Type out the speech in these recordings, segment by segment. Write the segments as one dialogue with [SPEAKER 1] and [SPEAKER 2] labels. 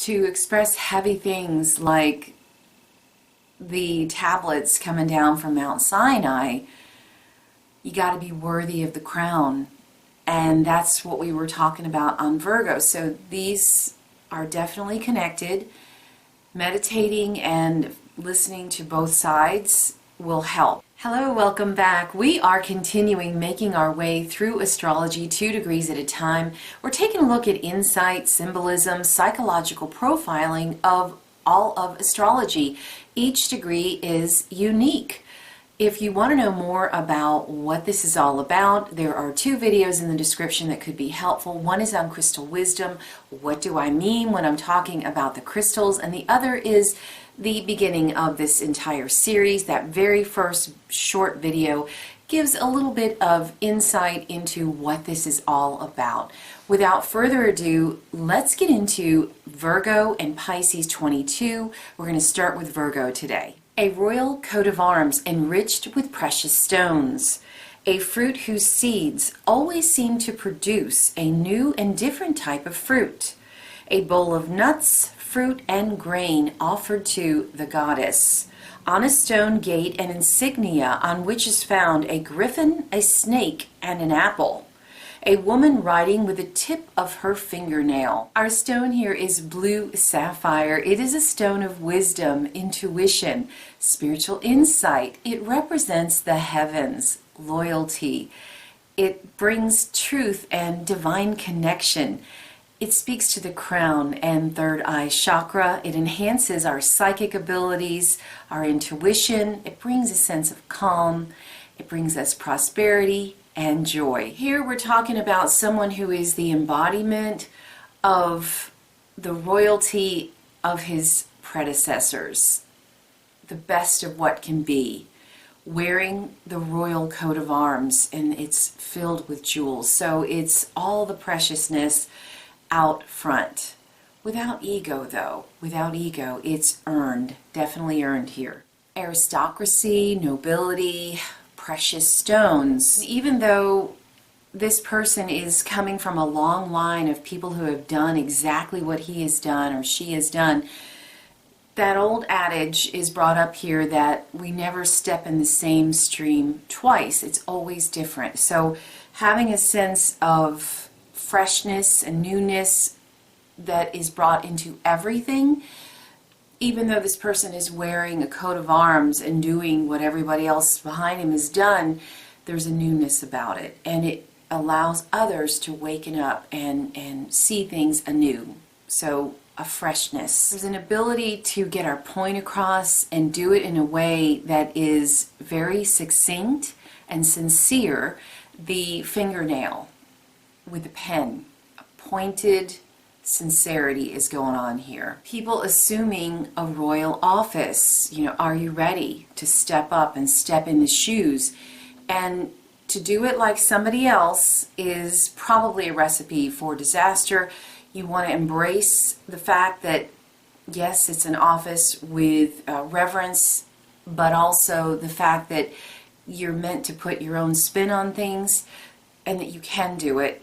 [SPEAKER 1] to express heavy things like the tablets coming down from Mount Sinai, you got to be worthy of the crown. And that's what we were talking about on Virgo. So these are definitely connected. Meditating and listening to both sides will help. Hello, welcome back. We are continuing making our way through astrology 2 degrees at a time. We're taking a look at insight, symbolism, psychological profiling of all of astrology. Each degree is unique. If you want to know more about what this is all about, there are 2 videos in the description that could be helpful. One is on crystal wisdom. What do I mean when I'm talking about the crystals? And the other is the beginning of this entire series. That very first short video gives a little bit of insight into what this is all about. Without further ado, let's get into Virgo and Pisces 22. We're going to start with Virgo today. A royal coat of arms enriched with precious stones. A fruit whose seeds always seem to produce a new and different type of fruit. A bowl of nuts, fruit, and grain offered to the goddess. On a stone gate an insignia on which is found a griffin, a snake, and an apple. A woman writing with the tip of her fingernail. Our stone here is blue sapphire. It is a stone of wisdom, intuition, spiritual insight. It represents the heavens, loyalty. It brings truth and divine connection. It speaks to the crown and third eye chakra. It enhances our psychic abilities, our intuition. It brings a sense of calm. It brings us prosperity and joy. Here we're talking about someone who is the embodiment of the royalty of his predecessors, the best of what can be, wearing the royal coat of arms, and it's filled with jewels. So it's all the preciousness out front. Without ego though, without ego, it's earned, definitely earned here. Aristocracy, nobility, precious stones. Even though this person is coming from a long line of people who have done exactly what he has done or she has done, that old adage is brought up here that we never step in the same stream twice. It's always different. So having a sense of freshness and newness that is brought into everything, even though this person is wearing a coat of arms and doing what everybody else behind him has done, there's a newness about it. And it allows others to waken up and see things anew. So a freshness. There's an ability to get our point across and do it in a way that is very succinct and sincere. The fingernail with the pen, a pointed sincerity is going on here. People assuming a royal office. You know, are you ready to step up and step in the shoes? And to do it like somebody else is probably a recipe for disaster. You want to embrace the fact that, yes, it's an office with reverence, but also the fact that you're meant to put your own spin on things and that you can do it.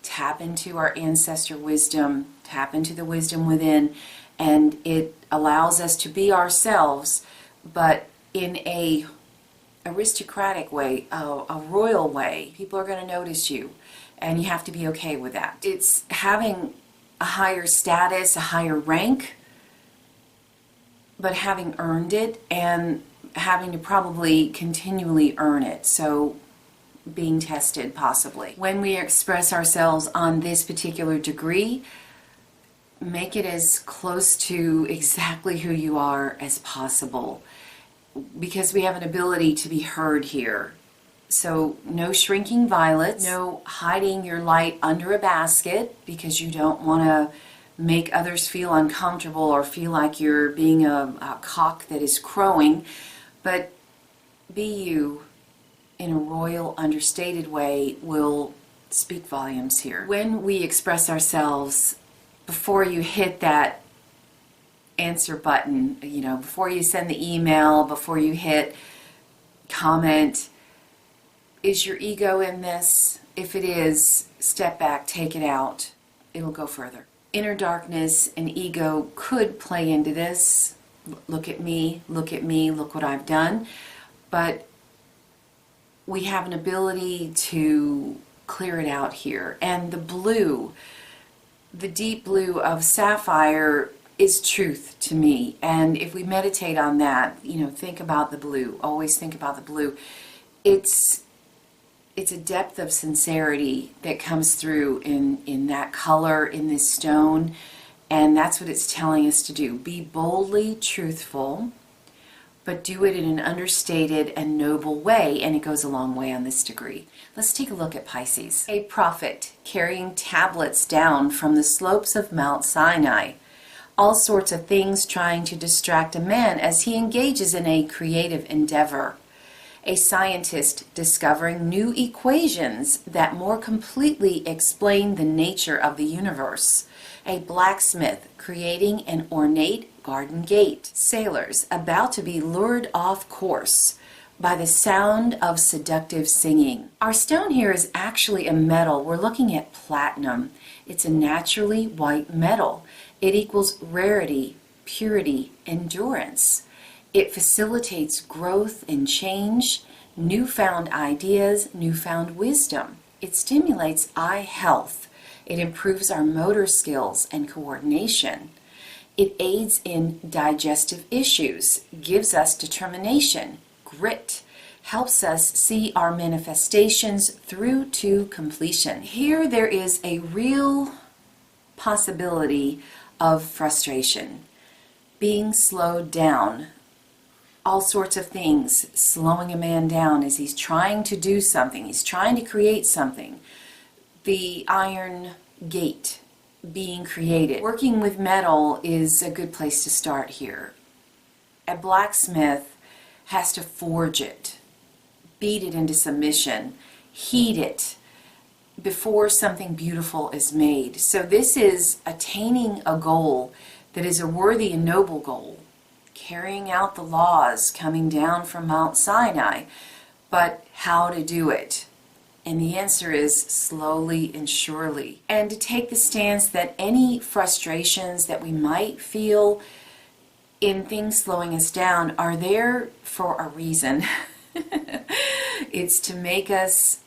[SPEAKER 1] Tap into our ancestor wisdom, tap into the wisdom within, and it allows us to be ourselves, but in a aristocratic way, a royal way. People are going to notice you, and you have to be okay with that. It's having a higher status, a higher rank, but having earned it and having to probably continually earn it. So being tested possibly. When we express ourselves on this particular degree, make it as close to exactly who you are as possible, because we have an ability to be heard here. So no shrinking violets, no hiding your light under a basket because you don't want to make others feel uncomfortable or feel like you're being a cock that is crowing, but be you in a royal, understated way will speak volumes here. When we express ourselves, before you hit that answer button, you know, before you send the email, before you hit comment, is your ego in this? If it is, step back, take it out. It'll go further. inner darkness and ego could play into this. Look at me, look at me, look what I've done. But we have an ability to clear it out here. And the blue, the deep blue of sapphire is truth to me. And if we meditate on that, think about the blue. Always think about the blue. It's a depth of sincerity that comes through in that color, in this stone. And that's what it's telling us to do. Be boldly truthful, but do it in an understated and noble way, and it goes a long way on this degree. Let's take a look at Pisces. A prophet carrying tablets down from the slopes of Mount Sinai. All sorts of things trying to distract a man as he engages in a creative endeavor. A scientist discovering new equations that more completely explain the nature of the universe. A blacksmith creating an ornate garden gate. Sailors about to be lured off course by the sound of seductive singing. Our stone here is actually a metal. We're looking at platinum. It's a naturally white metal. It equals rarity, purity, endurance. It facilitates growth and change, newfound ideas, newfound wisdom. It stimulates eye health. It improves our motor skills and coordination. It aids in digestive issues, gives us determination, grit, helps us see our manifestations through to completion. Here there is a real possibility of frustration, being slowed down, all sorts of things slowing a man down as he's trying to do something, he's trying to create something. The iron gate being created. Working with metal is a good place to start here. A blacksmith has to forge it, beat it into submission, heat it before something beautiful is made. So this is attaining a goal that is a worthy and noble goal, carrying out the laws coming down from Mount Sinai, but how to do it? And the answer is slowly and surely. And to take the stance that any frustrations that we might feel in things slowing us down are there for a reason. It's to make us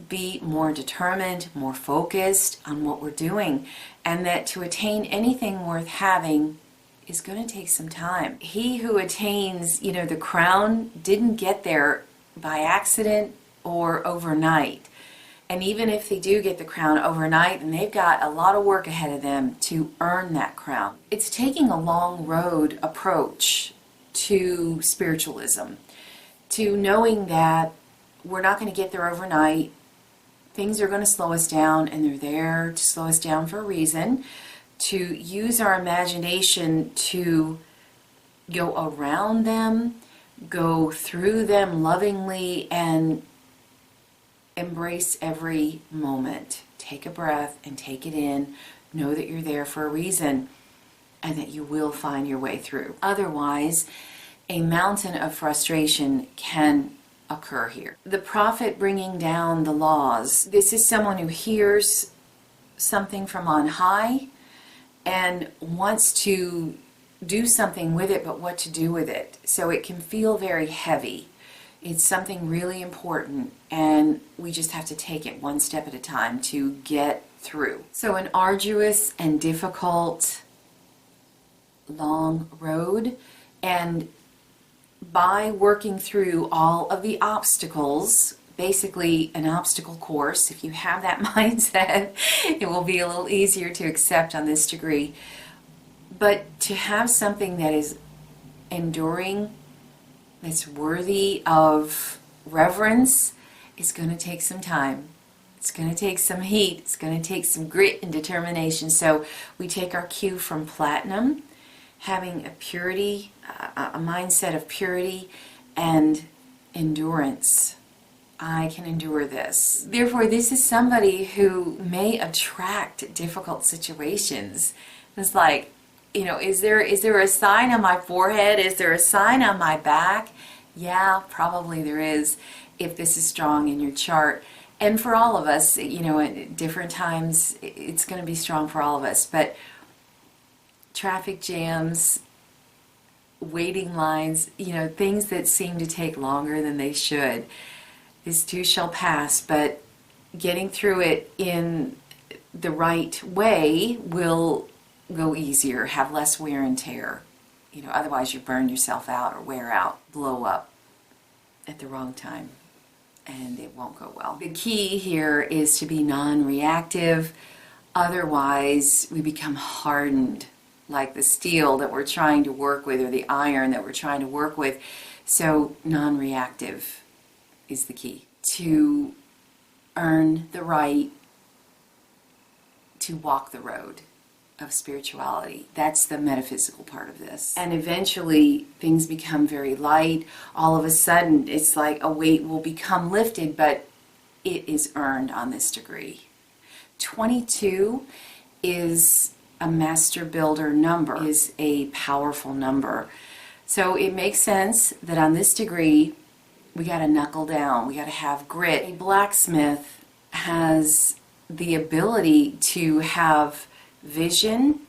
[SPEAKER 1] be more determined, more focused on what we're doing, and that to attain anything worth having is going to take some time. He who attains, the crown didn't get there by accident or overnight. And even if they do get the crown overnight, then they've got a lot of work ahead of them to earn that crown. It's taking a long road approach to spiritualism, to knowing that we're not going to get there overnight. Things are going to slow us down, and they're there to slow us down for a reason, to use our imagination to go around them, go through them lovingly, and embrace every moment. Take a breath and take it in. Know that you're there for a reason and that you will find your way through. Otherwise, a mountain of frustration can occur here. The prophet bringing down the laws. This is someone who hears something from on high and wants to do something with it, but what to do with it. So it can feel very heavy. It's something really important, and we just have to take it one step at a time to get through. So an arduous and difficult long road, and by working through all of the obstacles, basically an obstacle course, if you have that mindset, it will be a little easier to accept on this degree. But to have something that is enduring, that's worthy of reverence, is going to take some time. It's going to take some heat. It's going to take some grit and determination. So we take our cue from platinum, having a purity, a mindset of purity and endurance. I can endure this. Therefore, this is somebody who may attract difficult situations. It's like, is there a sign on my forehead? Is there a sign on my back? Yeah, probably there is, if this is strong in your chart. And for all of us, at different times, it's going to be strong for all of us. But traffic jams, waiting lines, things that seem to take longer than they should. This too shall pass, but getting through it in the right way will go easier, have less wear and tear. Otherwise you burn yourself out or wear out, blow up at the wrong time, and it won't go well. The key here is to be non-reactive. Otherwise, we become hardened, like the steel that we're trying to work with or the iron that we're trying to work with. So non-reactive is the key to earn the right to walk the road of spirituality. That's the metaphysical part of this. And eventually things become very light. All of a sudden it's like a weight will become lifted, but it is earned on this degree. 22 is a master builder number, is a powerful number. So it makes sense that on this degree we got to knuckle down, we got to have grit. A blacksmith has the ability to have vision,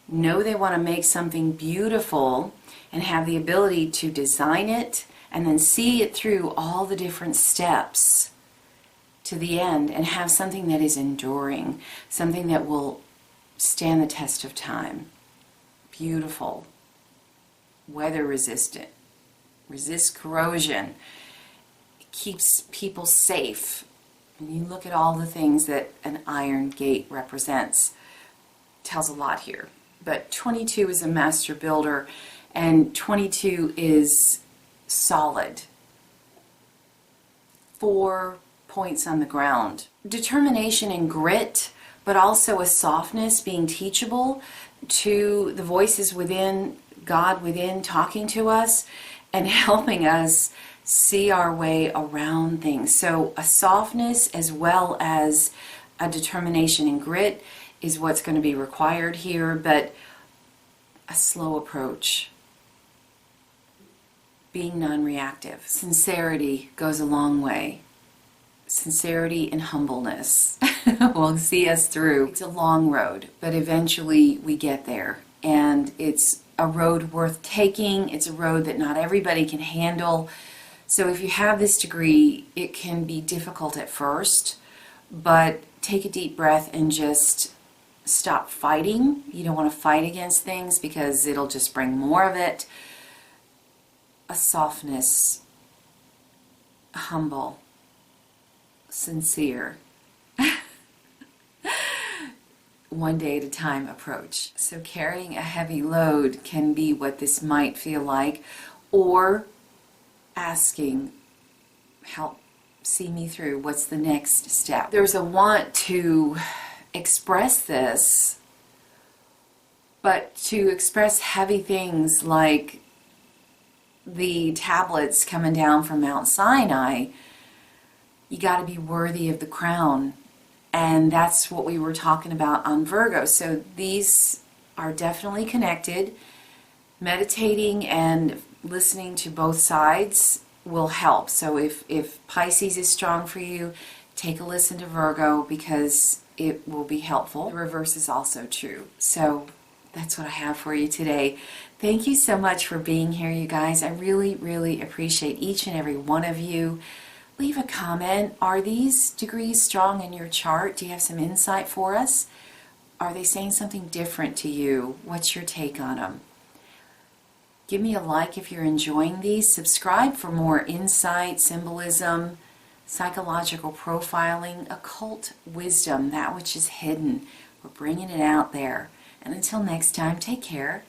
[SPEAKER 1] know they want to make something beautiful, and have the ability to design it and then see it through all the different steps to the end and have something that is enduring, something that will stand the test of time. Beautiful, weather resistant, resists corrosion, keeps people safe. And you look at all the things that an iron gate represents. Tells a lot here. But 22 is a master builder, and 22 is solid. 4 points on the ground. Determination and grit, but also a softness, being teachable to the voices within, God within talking to us and helping us see our way around things. So a softness as well as a determination and grit is what's going to be required here, but a slow approach. Being non-reactive. Sincerity goes a long way. Sincerity and humbleness will see us through. It's a long road, but eventually we get there. And it's a road worth taking. It's a road that not everybody can handle. So if you have this degree, it can be difficult at first, but take a deep breath and just stop fighting. You don't want to fight against things because it'll just bring more of it. A softness, humble, sincere, one day at a time approach. So carrying a heavy load can be what this might feel like, or asking, help see me through, what's the next step? There's a want to express this, but to express heavy things like the tablets coming down from Mount Sinai, you got to be worthy of the crown. And that's what we were talking about on Virgo. So these are definitely connected. Meditating and listening to both sides will help. So if Pisces is strong for you, take a listen to Virgo because it will be helpful. The reverse is also true. So that's what I have for you today. Thank you so much for being here, you guys. I really, really appreciate each and every one of you. Leave a comment. Are these degrees strong in your chart? Do you have some insight for us? Are they saying something different to you? What's your take on them? Give me a like if you're enjoying these. Subscribe for more insight, symbolism, psychological profiling, occult wisdom, that which is hidden. We're bringing it out there. And until next time, take care.